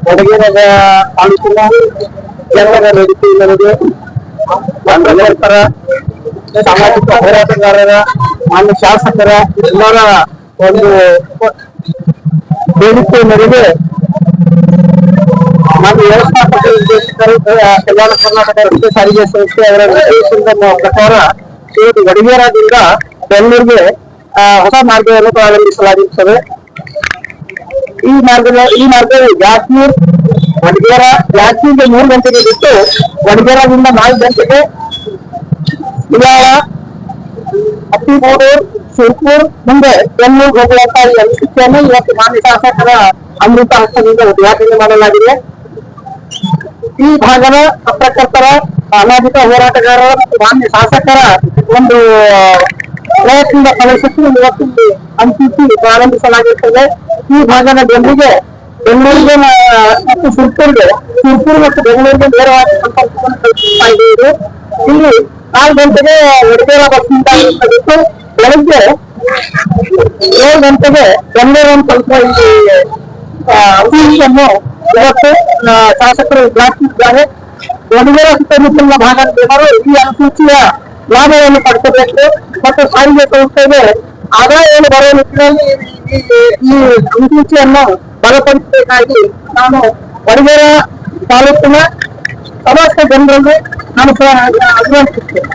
ವಡಗೇರ ತಾಲೂಕಿನ ಜನರ ವೇದಿಕೆ ಮೇರೆಗೆ ನಿರಂತರ ಸಾಮಾಜಿಕ ಹೋರಾಟಗಾರರ ಮಾನ್ಯ ಶಾಸಕರ ಎಲ್ಲರ ಒಂದು ಬೇಡಿಕೆ ಮೇರೆಗೆ ಮಾನ್ಯ ವ್ಯವಸ್ಥಾಪಕ ನಿರ್ದೇಶಕರು ಕಲ್ಯಾಣ ಕರ್ನಾಟಕ ರಸ್ತೆ ಸಾರಿಗೆ ಸಂಸ್ಥೆ ಅವರ ನಿರ್ದೇಶನದ ಪ್ರಕಾರ ಇವತ್ತು ವಡಗೇರದಿಂದ ಬೆಂಗಳೂರಿಗೆ ಹೊಸ ಮಾರ್ಗವನ್ನು ಪ್ರಾರಂಭಿಸಲಾಗಿರುತ್ತದೆ. ಈ ಮಾರ್ಗವು ಯಾದಗಿರಿ ವಡಗೇರ, ಯಾದಗಿರಿಗೆ 3 ಗಂಟೆಗೆ ಬಿಟ್ಟು ವಡಗೇರದಿಂದ 4 ಗಂಟೆಗೆ ಇಲಾಳ, ಅತ್ತಿಗೂಡೂರು, ಶಿರ್ಪುರ್ ಮುಂದೆ ಬೆಂಗಳೂರು ಹೋಗುವಂತ ಈ ಅನುಸೂಚಿಯನ್ನು ಇವತ್ತು ಮಾನ್ಯ ಶಾಸಕರ ಅಮೃತ ಹಸ್ತದಿಂದ ಉದ್ಘಾಟನೆ ಮಾಡಲಾಗಿದೆ. ಈ ಭಾಗದ ಪತ್ರಕರ್ತರ, ಸಾಮಾಜಿಕ ಹೋರಾಟಗಾರರ ಮತ್ತು ಮಾನ್ಯ ಶಾಸಕರ ಒಂದು ಪ್ರಯತ್ನದ ಫಲಶಕ್ತಿ ಇವತ್ತು ಅನುಸೂಚಿ ಪ್ರಾರಂಭಿಸಲಾಗಿರುತ್ತದೆ. ಈ ಭಾಗದ ಜನರಿಗೆ ಬೆಂಗಳೂರಿಗೆ ಮತ್ತು ಶಿರ್ಪುರ್ ಮತ್ತು ಬೆಂಗಳೂರಿಗೆ ನೇರವಾಗಿ ಸಂಪರ್ಕವನ್ನು ಕಲ್ಪಿಸ್ತಾ ಇದ್ದೇವೆ. ಇಲ್ಲಿ 4 ಗಂಟೆಗೆ ವಡಗೇರ ಬಸ್ ನಿಲ್ದಾಣಕ್ಕೆ ಬೆಳಗ್ಗೆ 7 ಗಂಟೆಗೆ ಬೆಂಗಳೂರನ್ನು ತಲುಪುವ ಈ ಅನುಸೂಚಿಯನ್ನು ಇವತ್ತು ಶಾಸಕರು ಉದ್ಘಾಟಿಸಿದ್ದಾರೆ. ವಡಗೇರ ಸುತ್ತಮುತ್ತಲಿನ ಭಾಗದ ಜನರು ಈ ಅನುಸೂಚಿಯ ಲಾಭವನ್ನು ಪಡೆಸಬೇಕು ಮತ್ತು ಸಾರಿಗೆ ಸಂಸ್ಥೆಗೆ ಆದಾಯವನ್ನು ಬರುವ ನಿಟ್ಟಿನಲ್ಲಿ ಈ ಅನುಸೂಚಿಯನ್ನು ಬಲಪಡಿಸಬೇಕಾಗಿ ನಾನು ವಡಗೇರ ತಾಲೂಕಿನ ಸಮಸ್ತ ಜನರಲ್ಲಿ ನಾನು ಅಭಿನಂದಿಸುತ್ತೇನೆ.